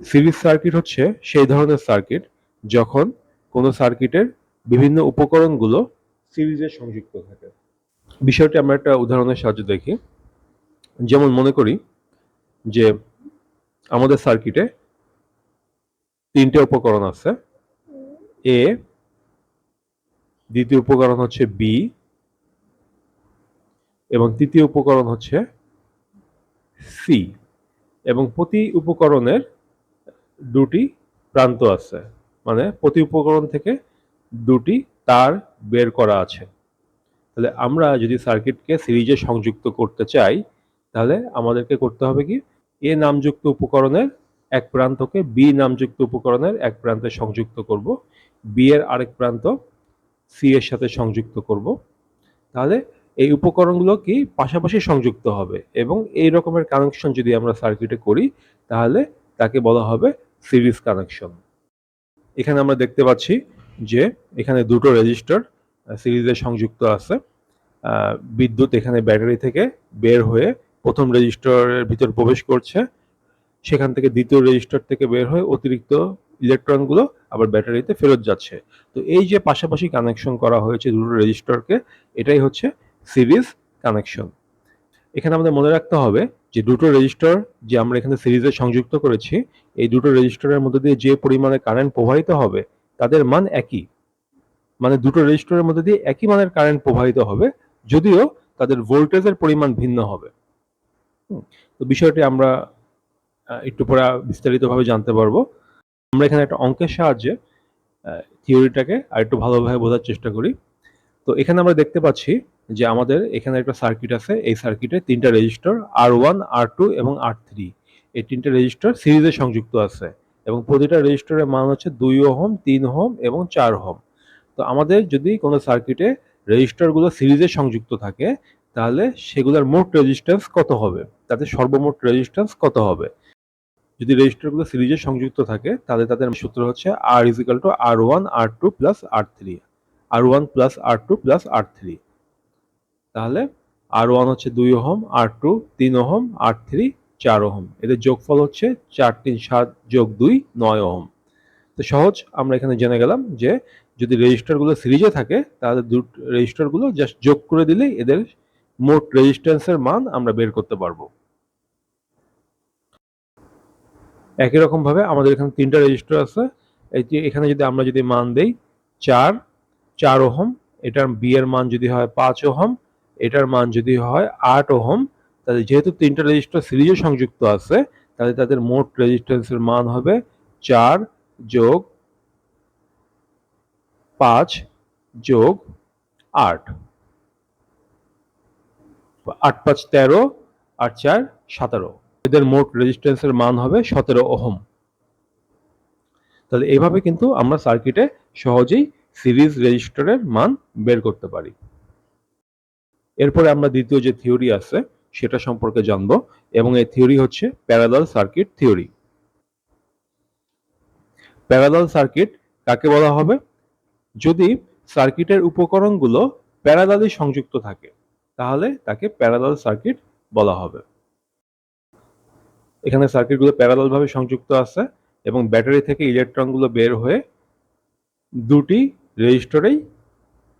Series circuit হচ্ছে সেই ধরনের সার্কিট যখন কোনো সার্কিটের বিভিন্ন উপকরণগুলো সিরিজে সংযুক্ত থাকে। বিষয়টি আমরা একটা উদাহরণের সাহায্যে দেখি। যেমন মনে করি যে আমাদের সার্কিটে তিনটে উপকরণ আছে। এ, দ্বিতীয় উপকরণ হচ্ছে বি এবং তৃতীয় উপকরণ হচ্ছে সি, এবং প্রতি উপকরণের দুটি প্রান্ত আছে, মানে প্রতি উপকরণ থেকে দুটি তার বের করা আছে। তাহলে আমরা যদি সার্কিটকে সিরিজে সংযুক্ত করতে চাই তাহলে আমাদেরকে করতে হবে কি, এ নামযুক্ত উপকরণের এক প্রান্তকে বি নামযুক্ত উপকরণের এক প্রান্তে সংযুক্ত করব, বি এর আরেক প্রান্ত সি এর সাথে সংযুক্ত করব। তাহলে এই উপকরণগুলো কি পাশাপাশি সংযুক্ত হবে, এবং এই রকমের কানেকশন যদি আমরা সার্কিটে করি তাহলে তাকে বলা হবে সিরিজ কানেকশন। এখানে আমরা দেখতে পাচ্ছি যে এখানে দুটো রেজিস্টার সিরিজে সংযুক্ত আছে। বিদ্যুৎ এখানে ব্যাটারি থেকে বের হয়ে প্রথম রেজিস্টরের ভিতর প্রবেশ করছে, সেখান থেকে দ্বিতীয় রেজিস্টার থেকে বের হয়ে অতিরিক্ত ইলেকট্রনগুলো আবার ব্যাটারিতে ফেরত যাচ্ছে। তো এই যে পাশাপাশি কানেকশন করা হয়েছে দুটো রেজিস্টরকে, এটাই হচ্ছে সিরিজ কানেকশন। এখানে আমাদের মনে রাখতে হবে যে দুটো রেজিস্টর যে আমরা এখানে সিরিজে সংযুক্ত করেছি, এই দুটো রেজিস্টরের মধ্যে দিয়ে যে পরিমাণে কারেন্ট প্রবাহিত হবে তাদের মান একই, মানে দুটো রেজিস্টরের মধ্যে দিয়ে একই মানের কারেন্ট প্রবাহিত হবে, যদিও তাদের ভোল্টেজের পরিমাণ ভিন্ন হবে। তো বিষয়টি আমরা একটু পরে বিস্তারিতভাবে জানতে পারবো। আমরা এখানে একটা অঙ্কের সাহায্যে থিওরিটাকে আরেকটু ভালোভাবে বোঝার চেষ্টা করি। তো এখানে আমরা দেখতে পাচ্ছি যে আমাদের এখানে একটা সার্কিট আছে, এই সার্কিটে তিনটা রেজিস্টর R1, R2 এবং R3, এই তিনটা রেজিস্টর সিরিজে সংযুক্ত আছে, এবং প্রতিটা রেজিস্টরের মান হচ্ছে 2 ওহম, 3 ওহম এবং 4 ওহম। তো আমাদের যদি কোনো সার্কিটে রেজিস্টরগুলো সিরিজে সংযুক্ত থাকে তাহলে সেগুলোর মোট রেজিস্ট্যান্স কত হবে, তাদের সর্বমোট রেজিস্ট্যান্স কত হবে। যদি রেজিস্টরগুলো সিরিজে সংযুক্ত থাকে তাহলে তাদের সূত্র হচ্ছে R = R1 R2 plus R3, R1 plus R2 plus R3। তাহলে R1 হচ্ছে 2 ohm, R2 3 ohm, R3 4 ohm, এদের যোগফল হচ্ছে 4 3 7 যোগ 2 9 ওহম। তো সহজ, আমরা এখানে জেনে গেলাম যে যদি রেজিস্টরগুলো সিরিজে থাকে তাহলে দুটো রেজিস্টরগুলো জাস্ট যোগ করে দিলেই এদের মোট রেজিস্ট্যান্সের মান আমরা বের করতে পারবো। একই রকম ভাবে আমাদের এখানে তিনটা রেজিস্টার আছে। এই যে এখানে যদি আমরা মান দেই 4 ওহম, এটার বি এর মান যদি হয় 5 ওহম, এটার মান যদি হয় 8 ওহম, তাহলে যেহেতু তিনটা রেজিস্টার সিরিজে সংযুক্ত আছে তাহলে তাদের মোট রেজিস্ট্যান্সের মান হবে 4 যোগ 5 যোগ 8, 8 5 13, 8 4 17, এদের মোট রেজিস্ট্যান্সের মান হবে 17 ওহম। তাহলে এইভাবে কিন্তু আমরা সার্কিটে সহজেই সিরিজ রেজিস্টরের মান বের করতে পারি। এরপরে আমরা দ্বিতীয় যে থিওরি আছে সেটা সম্পর্কে জানব, এবং এই থিওরি হচ্ছে parallel circuit theory. Parallel circuit কাকে বলা হবে? যদি সার্কিটের উপকরণগুলো প্যারালালি সংযুক্ত থাকে তাহলে তাকে প্যারালাল সার্কিট বলা হবে। এখানে সার্কিটগুলো প্যারালাল ভাবে সংযুক্ত আছে এবং ব্যাটারি থেকে ইলেকট্রনগুলো বের হয়ে দুটি রেজিস্টরেই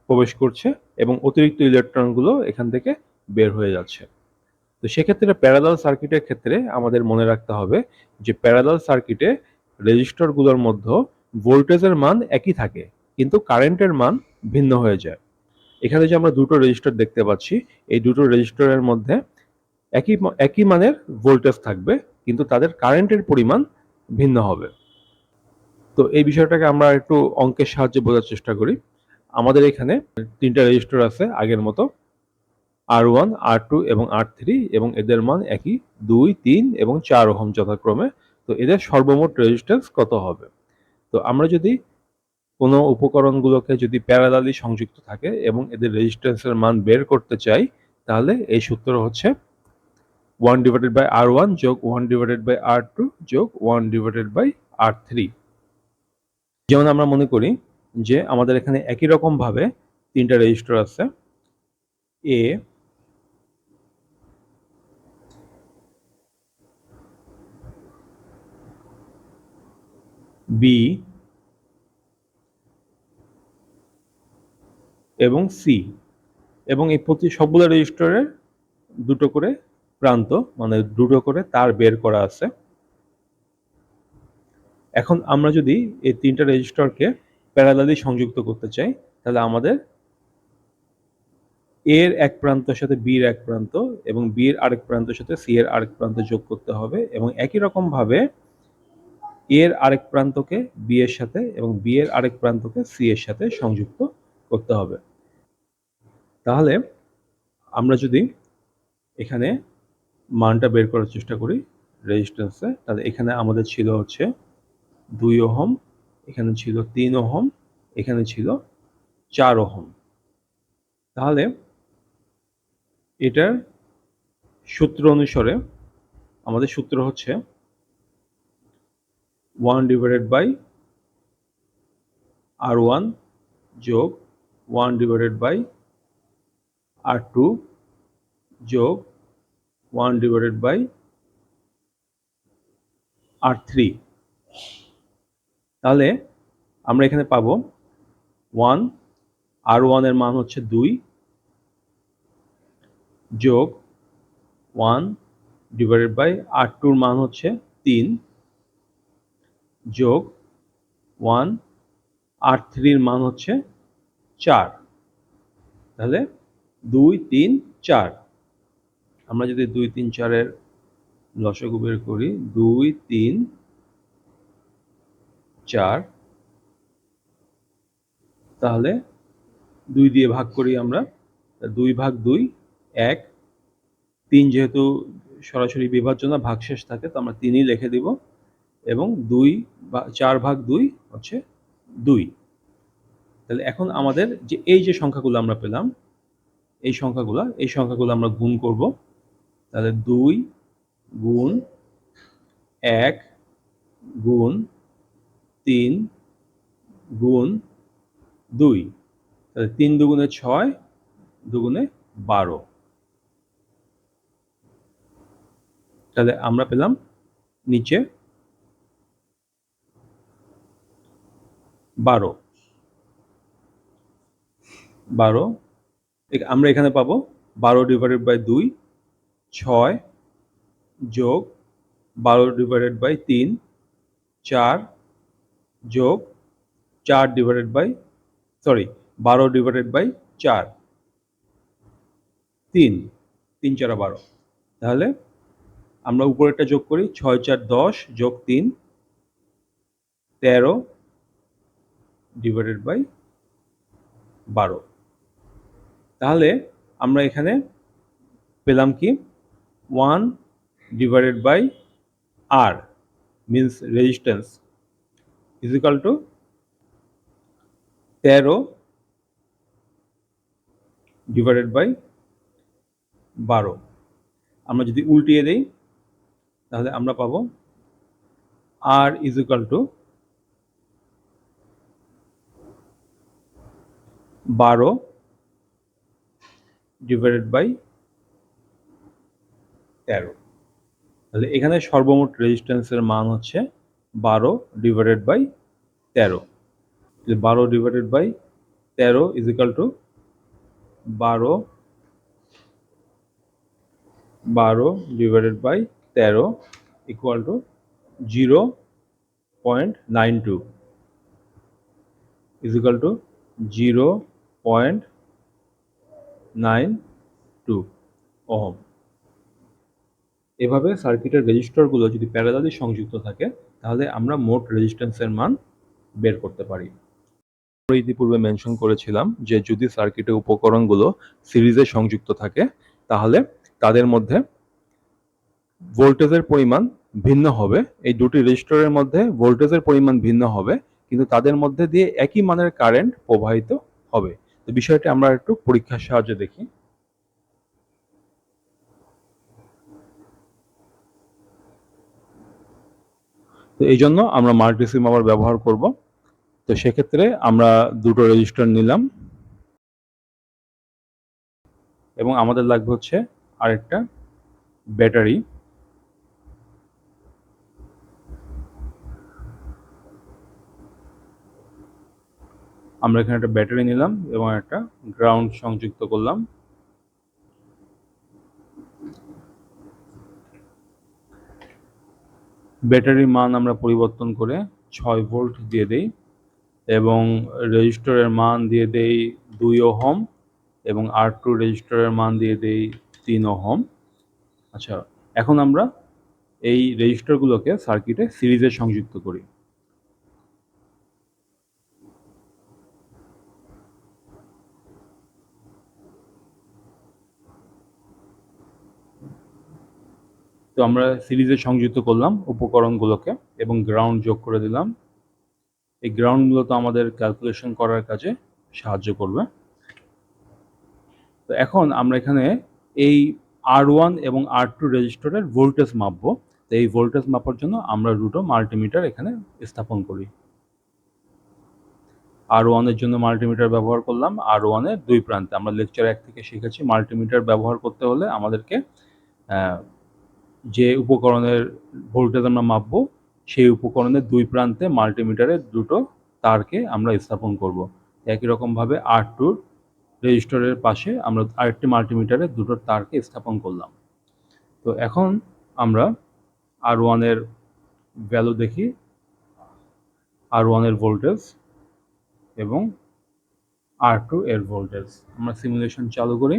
প্রবেশ করছে এবং অতিরিক্ত ইলেকট্রনগুলো এখান থেকে বের হয়ে যাচ্ছে। তো সেক্ষেত্রে প্যারালাল সার্কিটের ক্ষেত্রে আমাদের মনে রাখতে হবে যে প্যারালাল সার্কিটে রেজিস্টরগুলোর মধ্যে ভোল্টেজের মান একই থাকে কিন্তু কারেন্টের মান ভিন্ন হয়ে যায়। এখানে যে আমরা দুটো রেজিস্টর দেখতে পাচ্ছি, এই দুটো রেজিস্টরের মধ্যে একই একই মানের ভোল্টেজ থাকবে কিন্তু তাদের কারেন্টের পরিমাণ ভিন্ন হবে। তো এই বিষয়টাকে আমরা একটু অঙ্কের সাহায্যে বোঝার চেষ্টা করি। আমাদের এখানে তিনটা রেজিস্টর আছে আগের মতো, R1, R2 এবং R3, এবং এদের মান একই 2 3 এবং 4 ওহম যথাক্রমে। তো এদের সর্বমোট রেজিস্ট্যান্স কত হবে? তো আমরা যদি কোনো উপকরণগুলোকে যদি প্যারালালি সংযুক্ত থাকে এবং এদের রেজিস্ট্যান্সের মান বের করতে চাই তাহলে এই সূত্র হচ্ছে 1/R1 যোগ 1/R2 যোগ 1/R3। যেমন আমরা মনে করি যে আমাদের এখানে একই রকম ভাবে তিনটা রেজিস্টর আছে, A, বি এবং সি, এবং এই প্রতি সবগুলো রেজিস্টরের দুটো করে প্রান্ত, মানে দুটো করে তার বের করা আছে। এখন আমরা যদি এই তিনটা রেজিস্টরকে প্যারালালি সংযুক্ত করতে চাই, তাহলে আমাদের এর এক প্রান্তের সাথে বির এক প্রান্ত এবং বির আরেক প্রান্তের সাথে সি এর আরেক প্রান্ত যোগ করতে হবে, এবং একই রকম ভাবে এর আরেক প্রান্তকে বি এর সাথে এবং বি এর আরেক প্রান্তকে সি এর সাথে সংযুক্ত করতে হবে। তাহলে আমরা যদি এখানে মানটা বের করার চেষ্টা করি রেজিস্ট্যান্সে, তাহলে এখানে আমাদের ছিল হচ্ছে 2 ওহম, এখানে ছিল 3 ওহম, এখানে ছিল 4 ওহম। তাহলে এটার সূত্র অনুসারে আমাদের সূত্র হচ্ছে 1/R1 যোগ 1/R2 যোগ 1/R3। তাহলে আমরা এখানে পাবো 1, R1 এর মান হচ্ছে 2 যোগ 1/R2 এর মান হচ্ছে 3 যোগ 1/R3 এর মান হচ্ছে 4। তাহলে 2, 3, 4। আমরা যদি 2, 3, 4 এর লসাগু বের করি, 2, 3, 4, তাহলে 2 দিয়ে ভাগ করি আমরা, 2 ভাগ 2 1, 3 যেহেতু সরাসরি বিভাজ্য না, ভাগশেষ থাকে, তো আমরা 3ই লিখে দিব, এবং 4 ভাগ 2 হচ্ছে 2। তাহলে এখন আমাদের যে সংখ্যাগুলো আমরা পেলাম, এই সংখ্যাগুলো আমরা গুণ করব। তাহলে 2 গুণ 1 গুণ 3 গুণ 2, তাহলে 3 দুগুণে 6, দুগুণে 12। তাহলে আমরা পেলাম নিচে 12। আমরা এখানে পাবো 12/2, 6 যোগ 12/3, 4 যোগ 12/4, 3, 3 4 12। তাহলে আমরা উপরেরটা যোগ করি, 6 4 10 যোগ 3, 13/12। তাহলে আমরা এখানে পেলাম কি, 1/R means resistance is equal to 13/12। আমরা যদি উল্টিয়ে দেই, তাহলে আমরা পাবো R is equal to 12/13। তাহলে এখানে সর্বমোট রেজিস্ট্যান্সের মান হচ্ছে 12/13। 12/13 is equal to 12/13 equal to 0.92 is equal to 0.92 ohm. এভাবে সার্কিটের রেজিস্টরগুলো যদি প্যারালালি সংযুক্ত থাকে, তাহলে আমরা মোট রেজিস্ট্যান্সের মান বের করতে পারি। আমরা ইতিপূর্বে মেনশন করেছিলাম যে যদি সার্কিটের উপকরণগুলো সিরিজে সংযুক্ত থাকে, তাহলে তাদের মধ্যে ভোল্টেজের পরিমাণ ভিন্ন হবে। এই দুটি রেজিস্টরের মধ্যে ভোল্টেজের পরিমাণ ভিন্ন হবে, কিন্তু তাদের মধ্যে দিয়ে একই মানের কারেন্ট প্রবাহিত হবে। তো বিষয়টি আমরা একটু পরীক্ষার সাহায্যে দেখি। তো এই জন্য আমরা মাল্টিসিম আবার ব্যবহার করব। তো সেক্ষেত্রে আমরা দুটো রেজিস্টর নিলাম, এবং আমাদের লাগবে হচ্ছে আরেকটা ব্যাটারি। আমরা এখানে একটা ব্যাটারি নিলাম এবং একটা গ্রাউন্ড সংযুক্ত করলাম। ব্যাটারির মান আমরা পরিবর্তন করে 6 ভোল্ট দিয়ে দেই এবং রেজিস্টরের মান দিয়ে দেই 2 ওহম এবং R2 রেজিস্টরের মান দিয়ে দেই 3 ওহম। আচ্ছা, এখন আমরা এই রেজিস্টরগুলোকে সার্কিটে সিরিজে সংযুক্ত করি। তো আমরা সিরিজে সংযুক্ত করলাম উপকরণগুলোকে এবং গ্রাউন্ড যোগ করে দিলাম। এই গ্রাউন্ডগুলো তো আমাদের ক্যালকুলেশন করার কাজে সাহায্য করবে। তো এখন আমরা এখানে এই R1 এবং R2 রেজিস্টরের ভোল্টেজ মাপবো। তো এই ভোল্টেজ মাপার জন্য আমরা দুটো মাল্টিমিটার এখানে স্থাপন করি। R1 এর জন্য মাল্টিমিটার ব্যবহার করলাম R1 এর দুই প্রান্তে। আমরা লেকচার 1 থেকে শিখেছি মাল্টিমিটার ব্যবহার করতে হলে আমাদেরকে যে উপকরণের ভোল্টেজ আমরা মাপবো সেই উপকরণের দুই প্রান্তে মাল্টিমিটারের দুটো তারকে আমরা স্থাপন করব। একই রকমভাবে R2 রেজিস্টরের পাশে আমরা আরেকটি মাল্টিমিটারের দুটো তারকে স্থাপন করলাম। তো এখন আমরা R1 এর ভ্যালু দেখি, R1 এর ভোল্টেজ এবং R2 এর ভোল্টেজ। আমরা সিমুলেশন চালু করি।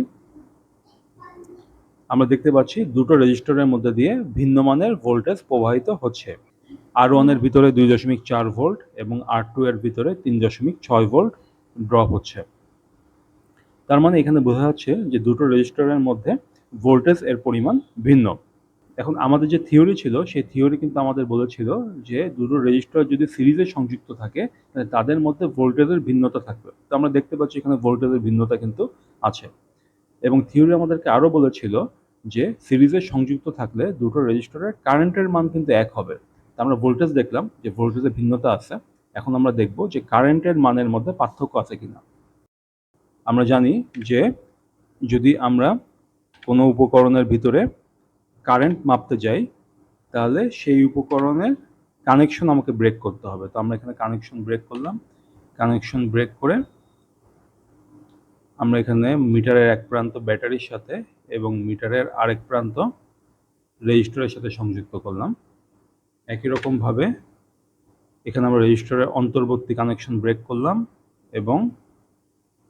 আমরা দেখতে পাচ্ছি দুটো রেজিস্টরের মধ্যে দিয়ে ভিন্ন মানের ভোল্টেজ প্রবাহিত হচ্ছে। R1 এর ভিতরে 2.4 ভোল্ট এবং R2 এর ভিতরে 3.6 ভোল্ট ড্রপ হচ্ছে। তার মানে এখানে বোঝা যাচ্ছে যে দুটো রেজিস্টরের মধ্যে ভোল্টেজ এর পরিমাণ ভিন্ন। এখন আমাদের যে থিওরি ছিল সেই থিওরি কিন্তু আমাদের বলেছিল যে দুটো রেজিস্টর যদি সিরিজে সংযুক্ত থাকে তাহলে তাদের মধ্যে ভোল্টেজের ভিন্নতা থাকবে। তো আমরা দেখতে পাচ্ছি এখানে ভোল্টেজের ভিন্নতা কিন্তু আছে এবং থিওরি আমাদেরকে আরও বলেছিল যে সিরিজে সংযুক্ত থাকলে দুটো রেজিস্টরের কারেন্টের মান কিন্তু এক হবে। তা আমরা ভোল্টেজ দেখলাম যে ভোল্টেজের ভিন্নতা আছে। এখন আমরা দেখব যে কারেন্টের মানের মধ্যে পার্থক্য আছে কিনা। আমরা জানি যে যদি আমরা কোনো উপকরণের ভিতরে কারেন্ট মাপতে যাই তাহলে সেই উপকরণের কানেকশন আমাকে ব্রেক করতে হবে। তো আমরা এখানে কানেকশন ব্রেক করলাম। কানেকশন ব্রেক করে আমরা এখানে মিটারের এক প্রান্ত ব্যাটারির সাথে এবং মিটারের আরেক প্রান্ত রেজিস্টরের সাথে সংযুক্ত করলাম। একই রকমভাবে এখানে আমরা রেজিস্টরের অন্তর্বর্তী কানেকশন ব্রেক করলাম এবং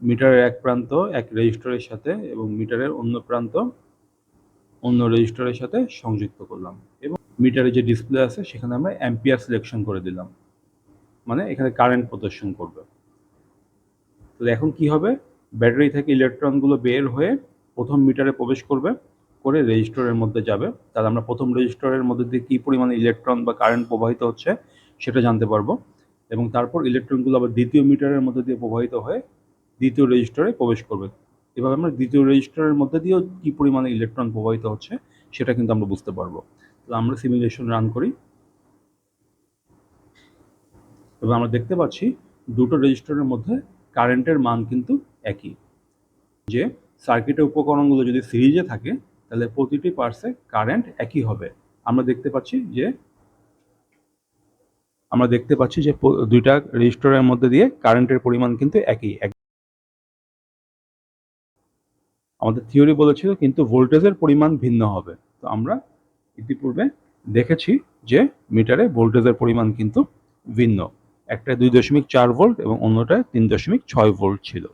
মিটারের এক প্রান্ত এক রেজিস্টরের সাথে এবং মিটারের অন্য প্রান্ত অন্য রেজিস্টরের সাথে সংযুক্ত করলাম এবং মিটারে যে ডিসপ্লে আছে সেখানে আমরা অ্যাম্পিয়ার সিলেকশন করে দিলাম, মানে এখানে কারেন্ট প্রদর্শন করবে। তো এখন কি হবে, ব্যাটারি থেকে ইলেকট্রনগুলো বের হয়ে প্রথম মিটারে প্রবেশ করবে, করে রেজিস্টরের মধ্যে যাবে। তাহলে আমরা প্রথম রেজিস্টরের মধ্যে দিয়ে কী পরিমাণে ইলেকট্রন বা কারেন্ট প্রবাহিত হচ্ছে সেটা জানতে পারবো এবং তারপর ইলেকট্রনগুলো আবার দ্বিতীয় মিটারের মধ্যে দিয়ে প্রবাহিত হয়ে দ্বিতীয় রেজিস্টরে প্রবেশ করবে। এভাবে আমরা দ্বিতীয় রেজিস্টরের মধ্যে দিয়েও কী পরিমাণে ইলেকট্রন প্রবাহিত হচ্ছে সেটা কিন্তু আমরা বুঝতে পারবো। তো আমরা সিমুলেশন রান করি এবং আমরা দেখতে পাচ্ছি দুটো রেজিস্টরের মধ্যে কারেন্টের মান কিন্তু একই। যে সার্কিটের উপকরণগুলো যদি সিরিজে থাকে তাহলে প্রতিটি পার্সে কারেন্ট একই হবে। আমরা দেখতে পাচ্ছি যে দুইটা রেজিস্টরের মধ্যে দিয়ে কারেন্টের পরিমাণ কিন্তু একই। আমাদের থিওরি বলেছিল কিন্তু ভোল্টেজের পরিমাণ ভিন্ন হবে। তো আমরা ইতিপূর্বে দেখেছি যে মিটারে ভোল্টেজের পরিমাণ কিন্তু ভিন্ন, একটা 2.4 ভোল্ট এবং অন্যটা 3.6 ভোল্ট ছিল।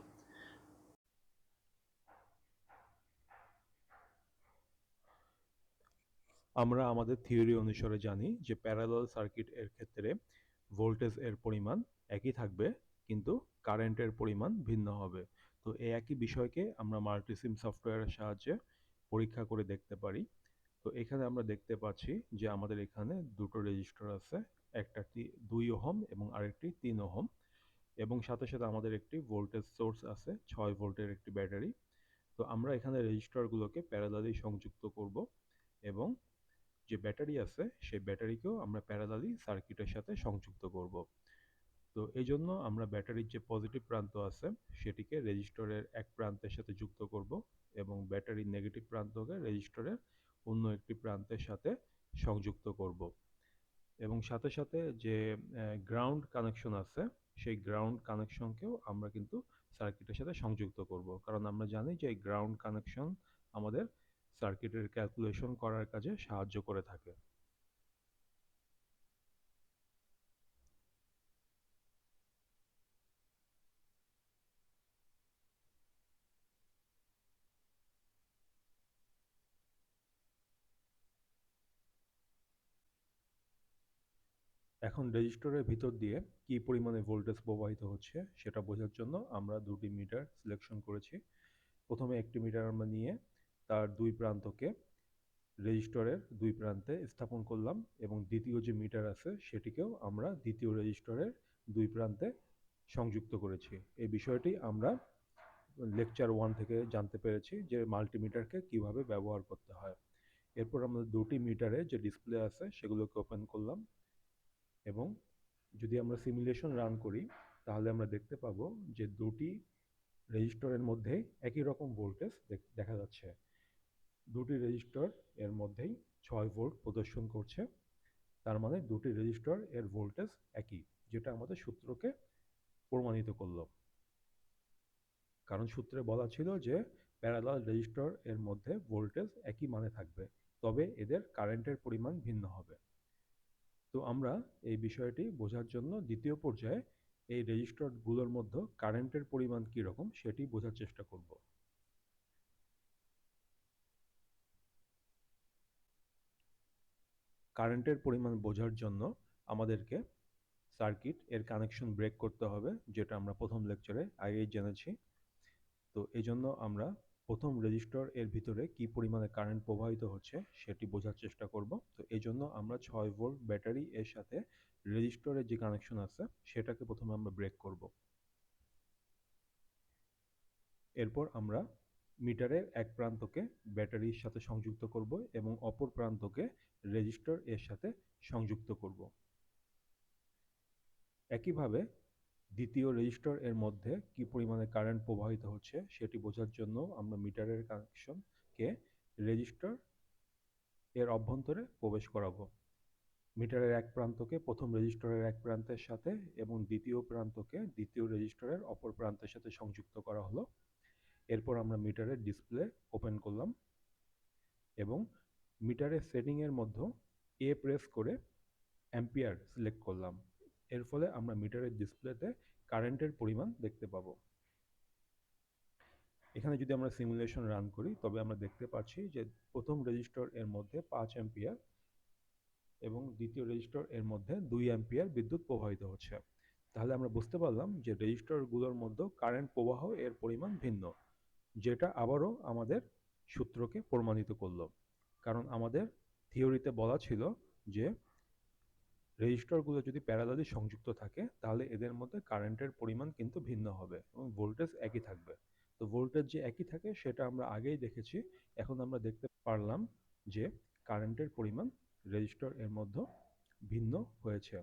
আমরা আমাদের থিওরি অনুসারে জানি যে প্যারালাল সার্কিট এর ক্ষেত্রে ভোল্টেজ এর পরিমাণ একই থাকবে কিন্তু কারেন্টের পরিমাণ ভিন্ন হবে। তো এই একই বিষয়কে আমরা মাল্টিসিম সফটওয়্যারের সাহায্যে পরীক্ষা করে দেখতে পারি। তো এখানে আমরা দেখতে পাচ্ছি যে আমাদের এখানে দুটো রেজিস্টর আছে, একটি 2 ওহম এবং আরেকটি 3 ওহম এবং সাথে সাথে আমাদের একটি ভোল্টেজ সোর্স আছে 6 ভোল্টের একটি ব্যাটারি। তো আমরা এখানে রেজিস্টরগুলোকে প্যারালালি সংযুক্ত করব এবং যে ব্যাটারি আছে সেই ব্যাটারিকেও আমরা প্যারালালি সার্কিটের সাথে সংযুক্ত করব। তো এই জন্য আমরা ব্যাটারির যে পজিটিভ প্রান্ত আছে সেটিকে রেজিস্টরের এক প্রান্তের সাথে যুক্ত করব এবং ব্যাটারির নেগেটিভ প্রান্তকে রেজিস্টরের অন্য একটি প্রান্তের সাথে সংযুক্ত করব। এবং সাথে সাথে যে গ্রাউন্ড কানেকশন আছে সেই গ্রাউন্ড কানেকশনকেও আমরা কিন্তু সার্কিটের সাথে সংযুক্ত করব, কারণ আমরা জানি যে এই গ্রাউন্ড কানেকশন আমাদের সার্কিটের ক্যালকুলেশন করার কাজে সাহায্য করে থাকে। এখন রেজিস্টরের ভিতর দিয়ে কী পরিমাণে ভোল্টেজ প্রবাহিত হচ্ছে সেটা বোঝার জন্য আমরা দুটি মিটার সিলেকশন করেছি। প্রথমে একটি মিটার আমরা নিয়ে তার দুই প্রান্তকে রেজিস্টরের দুই প্রান্তে স্থাপন করলাম এবং দ্বিতীয় যে মিটার আছে সেটিকেও আমরা দ্বিতীয় রেজিস্টরের দুই প্রান্তে সংযুক্ত করেছি। এই বিষয়টি আমরা লেকচার 1 থেকে জানতে পেরেছি যে মাল্টিমিটারকে কিভাবে ব্যবহার করতে হয়। এরপর আমরা দুটি মিটারে যে ডিসপ্লে আছে সেগুলোকে ওপেন করলাম এবং যদি আমরা সিমুলেশন রান করি তাহলে আমরা দেখতে পাবো যে দুটি রেজিস্টরের মধ্যে একই রকম ভোল্টেজ দেখা যাচ্ছে। দুটি রেজিস্টর এর মধ্যেই 6 ভোল্ট প্রদর্শন করছে, তার মানে দুটি রেজিস্টর এর ভোল্টেজ একই, যেটা আমাদের সূত্রকে প্রমাণিত করলো। কারণ সূত্রে বলা ছিল যে প্যারালাল রেজিস্টর এর মধ্যে ভোল্টেজ একই মানে থাকবে, তবে এদের কারেন্টের পরিমাণ ভিন্ন হবে। তো আমরা এই বিষয়টি বোঝার জন্য দ্বিতীয় পর্যায়ে এই রেজিস্টরগুলোর মধ্যে কারেন্টের পরিমাণ কীরকম সেটি বোঝার চেষ্টা করব। কারেন্টের পরিমাণ বোঝার জন্য আমাদেরকে সার্কিট এর কানেকশন ব্রেক করতে হবে, যেটা আমরা প্রথম লেকচারে আগেই জেনেছি। তো এই জন্য আমরা প্রথম রেজিস্টর এর ভিতরে কি পরিমাণে কারেন্ট প্রবাহিত হচ্ছে সেটি বোঝার চেষ্টা করব। তো এই জন্য আমরা 6 ভোল্ট ব্যাটারি এর সাথে রেজিস্টরের যে কানেকশন আছে সেটাকে প্রথমে আমরা ব্রেক করব। এরপর আমরা মিটারের এক প্রান্তকে ব্যাটারির সাথে সংযুক্ত করব এবং অপর প্রান্তকে রেজিস্টর এর সাথে সংযুক্ত করব। একইভাবে দ্বিতীয় রেজিস্টর এর মধ্যে কি পরিমাণে কারেন্ট প্রবাহিত হচ্ছে সেটি বোঝার জন্য আমরা মিটারের কানেকশনকে রেজিস্টর এর অভ্যন্তরে প্রবেশ করাবো। মিটারের এক প্রান্তকে প্রথম রেজিস্টরের এক প্রান্তের সাথে এবং দ্বিতীয় প্রান্তকে দ্বিতীয় রেজিস্টরের অপর প্রান্তের সাথে সংযুক্ত করা হলো। এরপর আমরা মিটারের ডিসপ্লে ওপেন করলাম এবং মিটারের সেটিংয়ের মধ্যে এ প্রেস করে অ্যাম্পিয়ার সিলেক্ট করলাম। এর ফলে আমরা মিটারের ডিসপ্লেতে কারেন্টের পরিমাণ দেখতে পাবো। এখানে যদি আমরা সিমুলেশন রান করি তবে আমরা দেখতে পাচ্ছি যে প্রথম রেজিস্টর এর মধ্যে 5 অ্যাম্পিয়ার এবং দ্বিতীয় রেজিস্টর এর মধ্যে 2 অ্যাম্পিয়ার বিদ্যুৎ প্রবাহিত হচ্ছে। তাহলে আমরা বুঝতে পারলাম যে রেজিস্টরগুলোর মধ্যে কারেন্ট প্রবাহ এর পরিমাণ ভিন্ন, যেটা আবারও আমাদের সূত্রকে প্রমাণিত করলো। কারণ আমাদের থিওরিতে বলা ছিল যে রেজিস্টরগুলো যদি প্যারালালি সংযুক্ত থাকে তাহলে এদের মধ্যে কারেন্টের পরিমাণ কিন্তু ভিন্ন হবে এবং ভোল্টেজ একই থাকবে। তো ভোল্টেজ যে একই থাকে সেটা আমরা আগেই দেখেছি, এখন আমরা দেখতে পারলাম যে কারেন্টের পরিমাণ রেজিস্টর এর মধ্যে ভিন্ন হয়েছে।